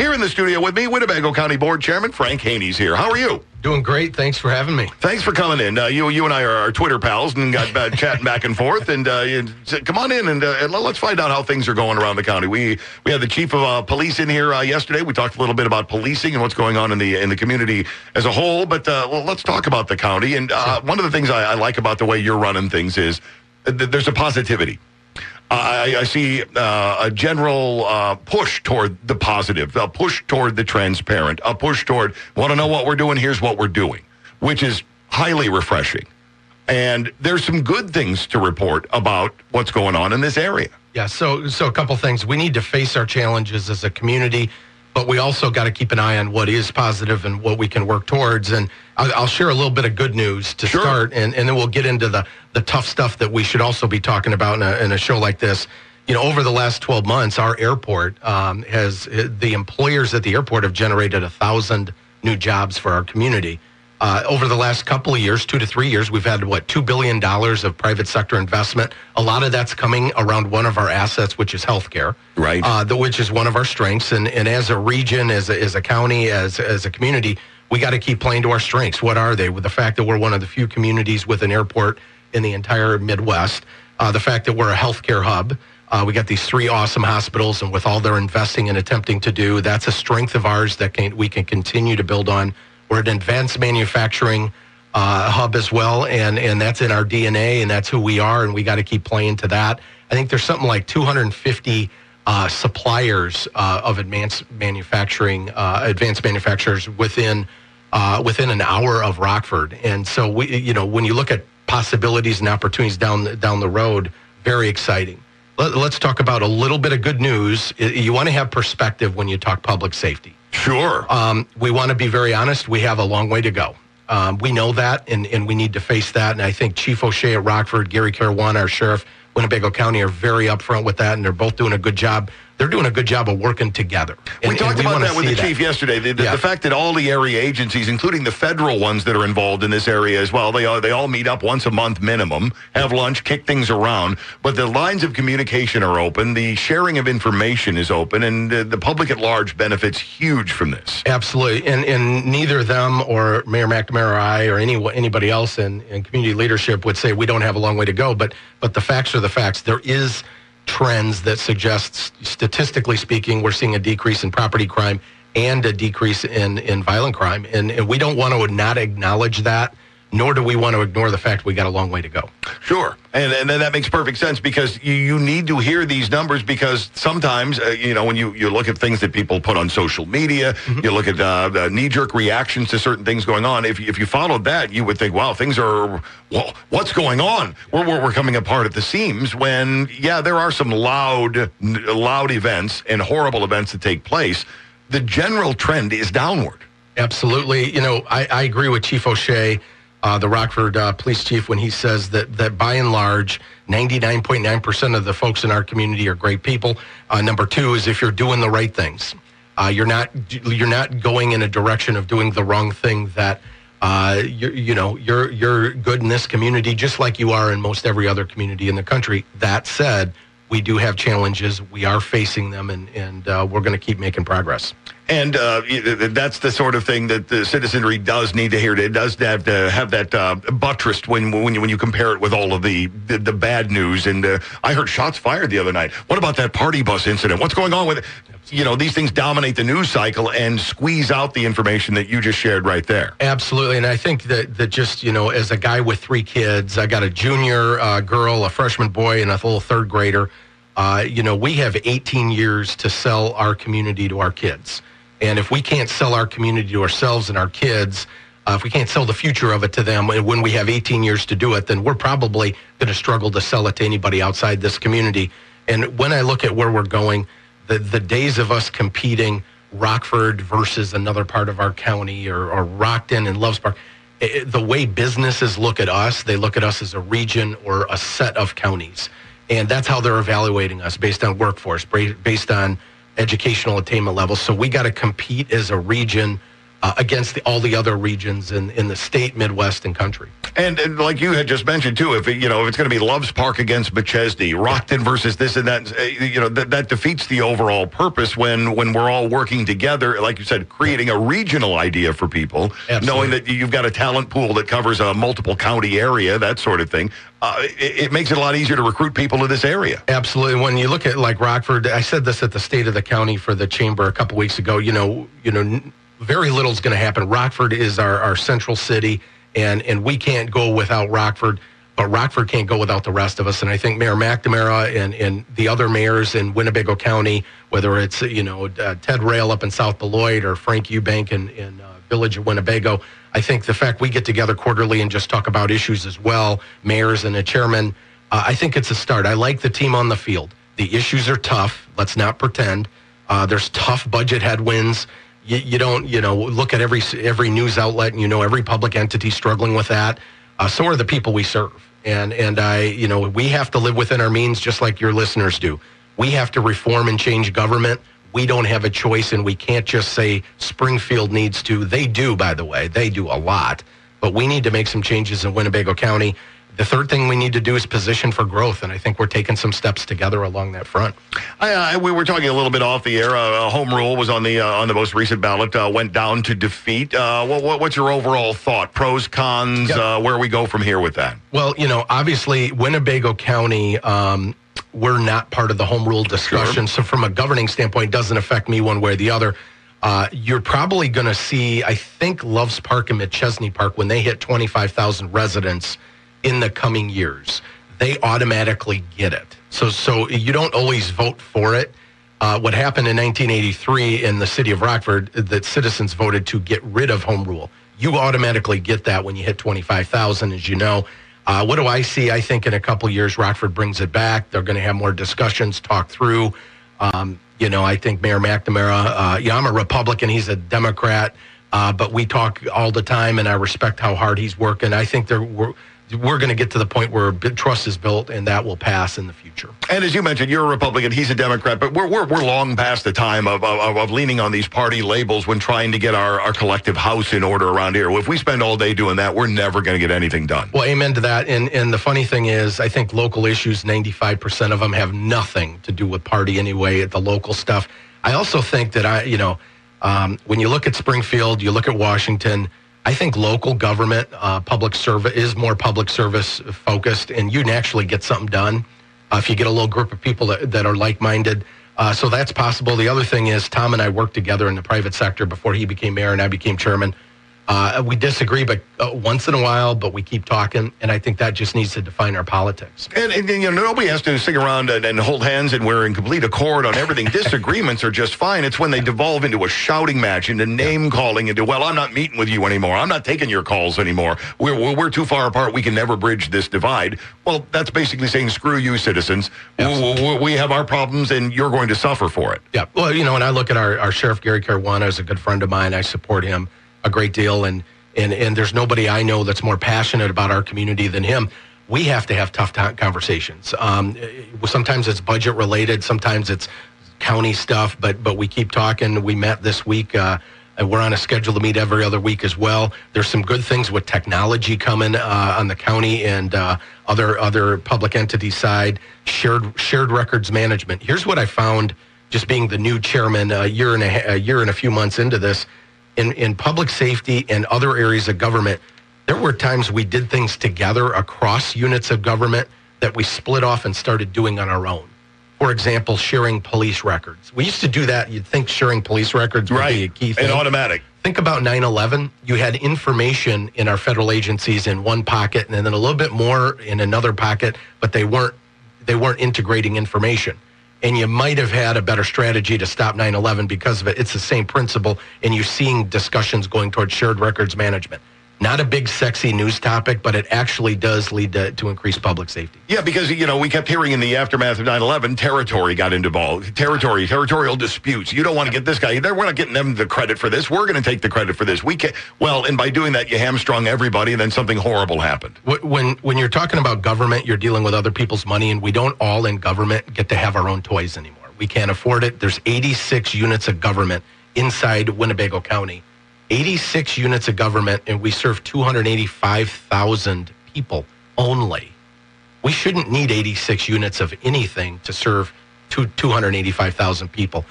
here in the studio with me, Winnebago County Board Chairman Frank Haney's here. How are you? Doing great. Thanks for having me. Thanks for coming in. You and I are Twitter pals and got chatting back and forth. And come on in and let's find out how things are going around the county. We had the chief of police in here yesterday. We talked a little bit about policing and what's going on in the community as a whole. But let's talk about the county. And one of the things I like about the way you're running things is there's a positivity. I see a general push toward the positive, a push toward the transparent, a push toward, want to know what we're doing, here's what we're doing, which is highly refreshing. And there's some good things to report about what's going on in this area. Yeah, so a couple things. We need to face our challenges as a community, but we also got to keep an eye on what is positive and what we can work towards. And I'll share a little bit of good news to start, and then we'll get into the tough stuff that we should also be talking about in a show like this. You know, over the last 12 months, our airport the employers at the airport have generated 1,000 new jobs for our community. Over the last couple of years, 2 to 3 years, we've had, $2 billion of private sector investment. A lot of that's coming around one of our assets, which is healthcare. Right. Which is one of our strengths. And as a region, as a county, as a community, we got to keep playing to our strengths. What are they? With the fact that we're one of the few communities with an airport in the entire Midwest, the fact that we're a healthcare hub, we got these 3 awesome hospitals, and with all they're investing and attempting to do, that's a strength of ours that we can continue to build on. We're an advanced manufacturing hub as well, and that's in our DNA, and that's who we are, and we got to keep playing to that. I think there's something like 250 suppliers of advanced manufacturers within an hour of Rockford. And so when you look at possibilities and opportunities down the road, very exciting. Let's talk about a little bit of good news. You want to have perspective when you talk public safety. Sure. We want to be very honest. We have a long way to go. We know that, and we need to face that. And I think Chief O'Shea at Rockford, Gary Caruana, our sheriff, Winnebago County, are very upfront with that, and they're both doing a good job. They're doing a good job of working together. We talked about that with the chief yesterday. The fact that all the area agencies, including the federal ones that are involved in this area as well, they all meet up once a month minimum, have lunch, kick things around. But the lines of communication are open. The sharing of information is open, and the public at large benefits huge from this. Absolutely. And neither them or Mayor McNamara or I or anybody else in community leadership would say we don't have a long way to go. But the facts are the facts. There is trends that suggest, statistically speaking, we're seeing a decrease in property crime and a decrease in violent crime. And we don't want to not acknowledge that, nor do we want to ignore the fact we got a long way to go. Sure. And then that makes perfect sense, because you need to hear these numbers, because sometimes, when you look at things that people put on social media, you look at knee-jerk reactions to certain things going on. If you followed that, you would think, wow, things are, what's going on? We're coming apart at the seams when, there are some loud events and horrible events that take place. The general trend is downward. Absolutely. I agree with Chief O'Shea, the Rockford police chief, when he says that by and large, 99.9% of the folks in our community are great people. Number 2 is if you're doing the right things. You're not going in a direction of doing the wrong thing, that you're good in this community just like you are in most every other community in the country. That said, we do have challenges. We are facing them, and we're going to keep making progress. And that's the sort of thing that the citizenry does need to hear. It does have to have that buttressed when you compare it with all of the bad news. And I heard shots fired the other night. What about that party bus incident? What's going on with it? These things dominate the news cycle and squeeze out the information that you just shared right there. Absolutely. And I think that just, as a guy with 3 kids, I got a junior girl, a freshman boy, and a little 3rd grader. We have 18 years to sell our community to our kids. And if we can't sell our community to ourselves and our kids, if we can't sell the future of it to them when we have 18 years to do it, then we're probably going to struggle to sell it to anybody outside this community. And when I look at where we're going, the days of us competing Rockford versus another part of our county or Rockton and Loves Park, the way businesses look at us, they look at us as a region or a set of counties. And that's how they're evaluating us, based on workforce, based on educational attainment levels. So we got to compete as a region against all the other regions in the state, Midwest, and country. And like you had just mentioned too, if it's going to be Loves Park against McChesney, Rockton versus this and that, that defeats the overall purpose when we're all working together, like you said, creating a regional idea for people, Absolutely. Knowing that you've got a talent pool that covers a multiple county area, that sort of thing. It makes it a lot easier to recruit people to this area. Absolutely. When you look at like Rockford, I said this at the State of the County for the Chamber a couple weeks ago. Very little is going to happen. Rockford is our central city, and we can't go without Rockford, but Rockford can't go without the rest of us. And I think Mayor McNamara and the other mayors in Winnebago County, whether it's Ted Rail up in South Beloit or Frank Eubank in Village of Winnebago, I think the fact we get together quarterly and just talk about issues as well, mayors and a chairman, I think it's a start. I like the team on the field. The issues are tough. Let's not pretend. There's tough budget headwinds. You don't, look at every news outlet and every public entity struggling with that. So are the people we serve. And we have to live within our means just like your listeners do. We have to reform and change government. We don't have a choice, and we can't just say Springfield needs to. They do, by the way. They do a lot. But we need to make some changes in Winnebago County. The third thing we need to do is position for growth, and I think we're taking some steps together along that front. We were talking a little bit off the air. Home rule was on the most recent ballot, went down to defeat. What's your overall thought? Pros, cons, where we go from here with that? Well, obviously, Winnebago County, we're not part of the home rule discussion, Sure. So from a governing standpoint, it doesn't affect me one way or the other. You're probably going to see, I think, Loves Park and McChesney Park, when they hit 25,000 residents in the coming years, they automatically get it. So you don't always vote for it. What happened in 1983 in the city of Rockford, that citizens voted to get rid of home rule. You automatically get that when you hit 25,000, as you know. What do I see? I think in a couple years, Rockford brings it back. They're going to have more discussions, talk through. I think Mayor McNamara, I'm a Republican, he's a Democrat, but we talk all the time, and I respect how hard he's working. I think we're going to get to the point where trust is built, and that will pass in the future. And as you mentioned, you're a Republican, he's a Democrat, but we're long past the time of leaning on these party labels when trying to get our collective house in order around here. If we spend all day doing that, we're never going to get anything done. Well, amen to that. And the funny thing is, I think local issues, 95% of them have nothing to do with party anyway, the local stuff. I also think that when you look at Springfield, you look at Washington, I think local government, public service is more public service focused, and you can actually get something done if you get a little group of people that are like-minded. So that's possible. The other thing is, Tom and I worked together in the private sector before he became mayor and I became chairman. We disagree, but once in a while, but we keep talking, and I think that just needs to define our politics. And nobody has to sing around and hold hands and we're in complete accord on everything. Disagreements are just fine. It's when they devolve into a shouting match, into name-calling, into, well, I'm not meeting with you anymore. I'm not taking your calls anymore. We're too far apart. We can never bridge this divide. Well, that's basically saying, screw you, citizens. We have our problems, and you're going to suffer for it. Yeah. Well, and I look at our Sheriff Gary Caruana as a good friend of mine. I support him a great deal, and there's nobody I know that's more passionate about our community than him. We have to have tough conversations. Sometimes it's budget related, sometimes it's county stuff, but we keep talking. We met this week, and we're on a schedule to meet every other week as well. There's some good things with technology coming on the county and other public entity side. Shared records management. Here's what I found, just being the new chairman a year and a few months into this. In public safety and other areas of government, there were times we did things together across units of government that we split off and started doing on our own. For example, sharing police records. We used to do that. You'd think sharing police records would be a key thing. And automatic. Think about 9/11. You had information in our federal agencies in one pocket and then a little bit more in another pocket, but they weren't integrating information. And you might have had a better strategy to stop 9/11 because of it. It's the same principle, and you're seeing discussions going towards shared records management. Not a big, sexy news topic, but it actually does lead to increased public safety. Yeah, because, we kept hearing in the aftermath of 9/11, territory got involved. Territorial disputes. You don't want to get this guy. We're not getting them the credit for this. We're going to take the credit for this. We can't. Well, and by doing that, you hamstrung everybody, and then something horrible happened. When you're talking about government, you're dealing with other people's money, and we don't all in government get to have our own toys anymore. We can't afford it. There's 86 units of government inside Winnebago County. 86 units of government, and we serve 285,000 people only. We shouldn't need 86 units of anything to serve 285,000 people.